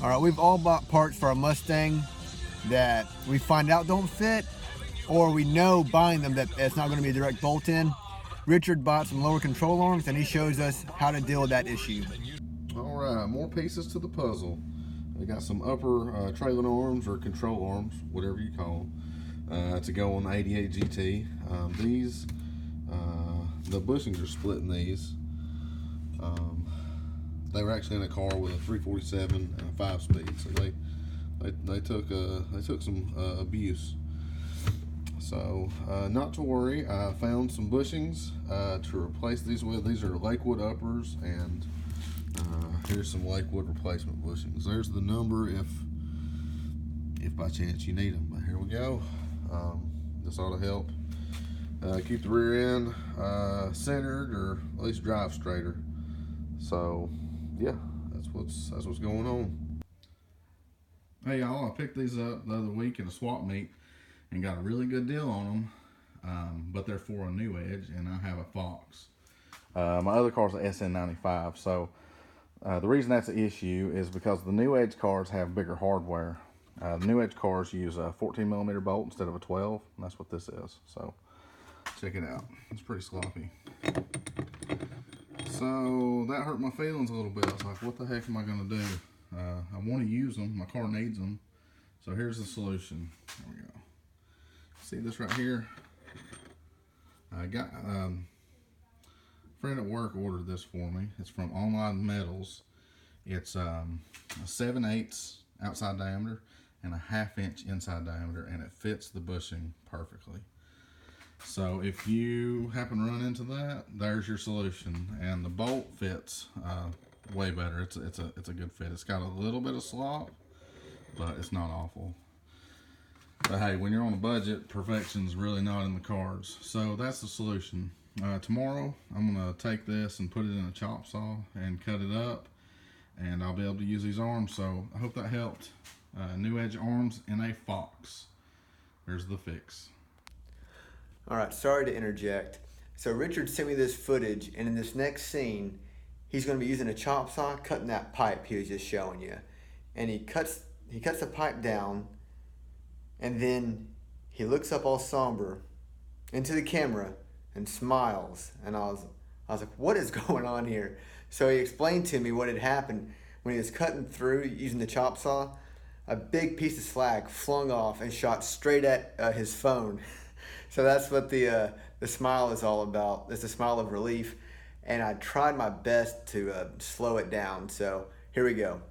All right, we've all bought parts for our Mustang that we find out don't fit, or we know buying them that it's not going to be a direct bolt-in. Richard bought some lower control arms, and he shows us how to deal with that issue. All right, more pieces to the puzzle. We got some upper trailing arms or control arms, whatever you call them, to go on the 88 GT. These, the bushings are split in these. They were actually in a car with a 347 and a 5-speed, so they took some abuse. So not to worry, I found some bushings to replace these with. These are Lakewood uppers, and here's some Lakewood replacement bushings. There's the number if by chance you need them. But here we go. This ought to help keep the rear end centered, or at least drive straighter. So yeah, that's what's going on. Hey y'all, I picked these up the other week in a swap meet and got a really good deal on them, but they're for a New Edge, and I have a Fox. My other car's an SN95, so the reason that's an issue is because the New Edge cars have bigger hardware. The New Edge cars use a 14mm bolt instead of a 12, and that's what this is. So check it out. It's pretty sloppy. So that hurt my feelings a little bit. I was like, what the heck am I going to do? I want to use them. My car needs them. So here's the solution. There we go. See this right here? I got a friend at work ordered this for me. It's from Online Metals. It's a 7/8 outside diameter and a 1/2 inch inside diameter, and it fits the bushing perfectly. So if you happen to run into that, there's your solution. And the bolt fits way better. It's a good fit. It's got a little bit of slop, but it's not awful. But hey, when you're on a budget, perfection's really not in the cards. So that's the solution. Tomorrow, I'm gonna take this and put it in a chop saw and cut it up, and I'll be able to use these arms. So I hope that helped. New Edge arms in a Fox. There's the fix. All right, sorry to interject. So Richard sent me this footage, and in this next scene, he's going to be using a chop saw, cutting that pipe he was just showing you. And he cuts the pipe down, and then he looks up all somber into the camera and smiles. And I was like, what is going on here? So he explained to me what had happened when he was cutting through using the chop saw. A big piece of slag flung off and shot straight at his phone. So that's what the smile is all about. It's a smile of relief, and I tried my best to slow it down. So here we go.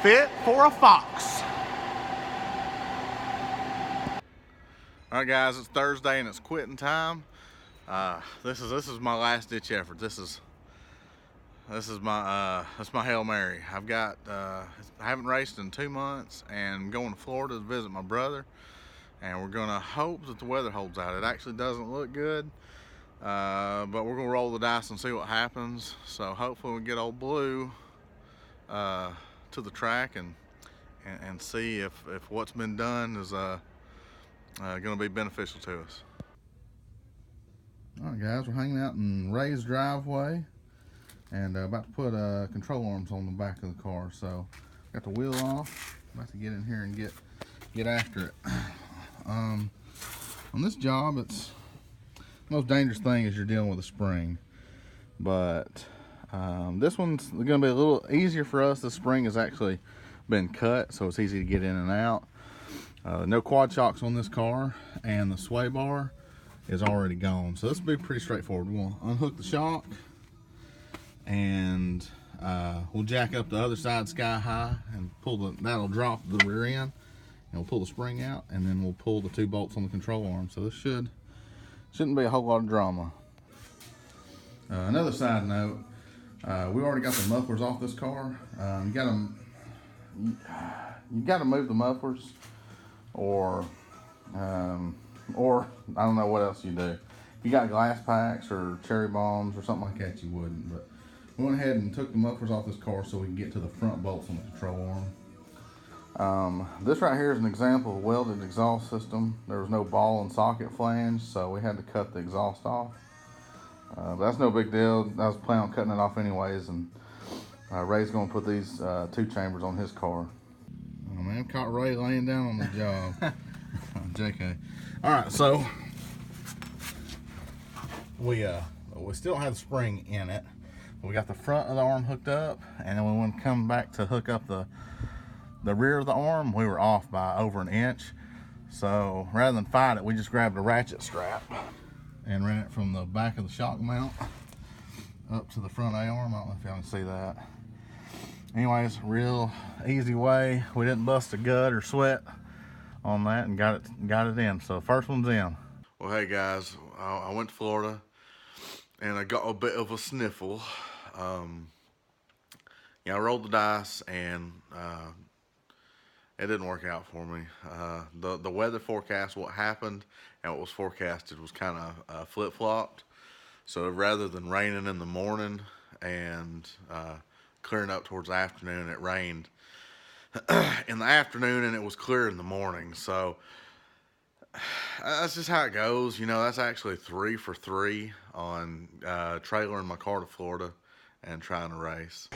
Fit for a Fox. All right, guys, it's Thursday and it's quitting time. This is my last ditch effort. This is my Hail Mary. I haven't raced in 2 months, and I'm going to Florida to visit my brother, and we're gonna hope that the weather holds out. It actually doesn't look good, but we're gonna roll the dice and see what happens. So hopefully we get old Blue to the track and see if what's been done is going to be beneficial to us. Alright guys, we're hanging out in Ray's driveway and about to put control arms on the back of the car. So got the wheel off, about to get in here and get after it. On this job, it's the most dangerous thing is you're dealing with a spring, but this one's going to be a little easier for us. The spring has actually been cut, so it's easy to get in and out. No quad shocks on this car, and the sway bar is already gone. So this will be pretty straightforward. We'll unhook the shock, and we'll jack up the other side sky high and that'll drop the rear end, and we'll pull the spring out, and then we'll pull the 2 bolts on the control arm. So this shouldn't be a whole lot of drama. Another side note, we already got the mufflers off this car. You gotta move the mufflers, or I don't know what else you do. If you got glass packs or cherry bombs or something like that, you wouldn't. But we went ahead and took the mufflers off this car so we can get to the front bolts on the control arm. This right here is an example of a welded exhaust system. There was no ball and socket flange, so we had to cut the exhaust off. But that's no big deal. I was planning on cutting it off anyways, and Ray's gonna put these 2 chambers on his car. Oh man, caught Ray laying down on the job. JK. All right, so we still don't have the spring in it. We got the front of the arm hooked up, and then when we come back to hook up the rear of the arm, we were off by over an inch. So rather than fight it, we just grabbed a ratchet strap and ran it from the back of the shock mount up to the front A-arm. I don't know if y'all can see that. Anyways, real easy way. We didn't bust a gut or sweat on that, and got it in. So first one's in. Well, hey guys, I went to Florida and I got a bit of a sniffle. I rolled the dice, and it didn't work out for me. The weather forecast, what happened and what was forecasted was kind of flip-flopped. So rather than raining in the morning and clearing up towards the afternoon, it rained in the afternoon and it was clear in the morning. So that's just how it goes. You know, that's actually 3 for 3 on trailering my car to Florida and trying to race.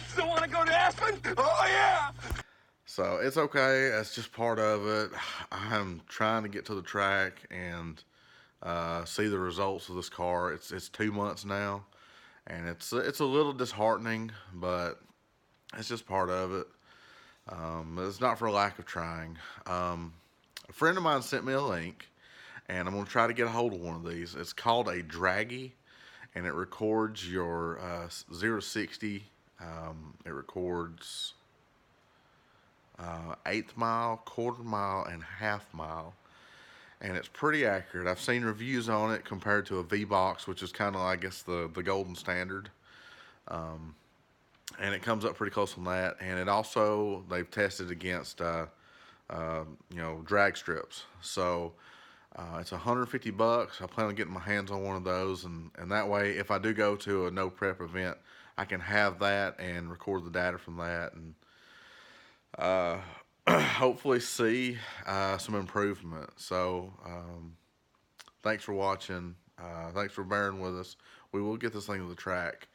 Still want to go to Aspen? Oh yeah! So it's okay. That's just part of it. I'm trying to get to the track and see the results of this car. It's 2 months now, and it's a little disheartening, but it's just part of it. It's not for lack of trying. A friend of mine sent me a link, and I'm going to try to get a hold of one of these. It's called a Draggy, and it records your 0-60. It records 1/8 mile, 1/4 mile, and 1/2 mile. And it's pretty accurate. I've seen reviews on it compared to a V-Box, which is kind of, I guess, the golden standard. And it comes up pretty close on that. And it also, they've tested against, drag strips. So it's $150. I plan on getting my hands on one of those. And that way, if I do go to a no prep event, I can have that and record the data from that. And hopefully see some improvement. So thanks for watching. Thanks for bearing with us. We will get this thing to the track.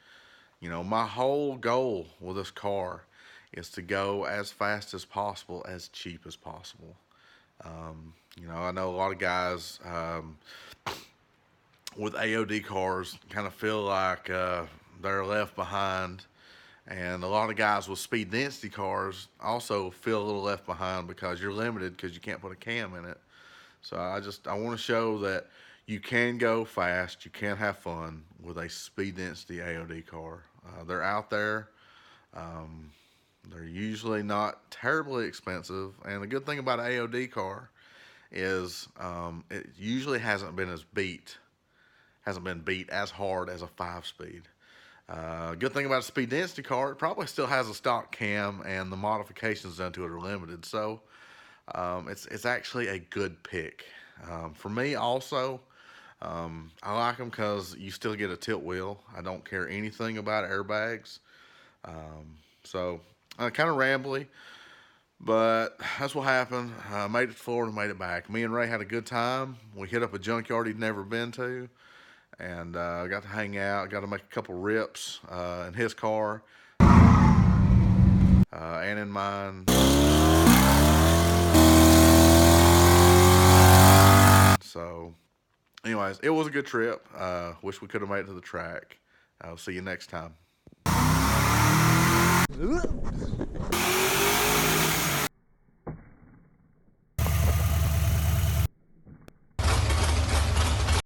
You know, my whole goal with this car is to go as fast as possible, as cheap as possible. I know a lot of guys with AOD cars kind of feel like they're left behind. And a lot of guys with speed density cars also feel a little left behind because you're limited because you can't put a cam in it. So I want to show that you can go fast, you can have fun with a speed density AOD car. They're out there. They're usually not terribly expensive. And the good thing about an AOD car is it usually hasn't been beat as hard as a 5-speed. Good thing about a speed density car, it probably still has a stock cam, and the modifications done to it are limited. So it's actually a good pick. For me also, I like them because you still get a tilt wheel. I don't care anything about airbags. So kind of rambly, But that's what happened. Made it to Florida, made it back. Me and Ray had a good time. We hit up a junkyard he'd never been to, and got to hang out. Got to make a couple rips in his car and in mine. So, anyways, it was a good trip. Wish we could have made it to the track. I'll see you next time.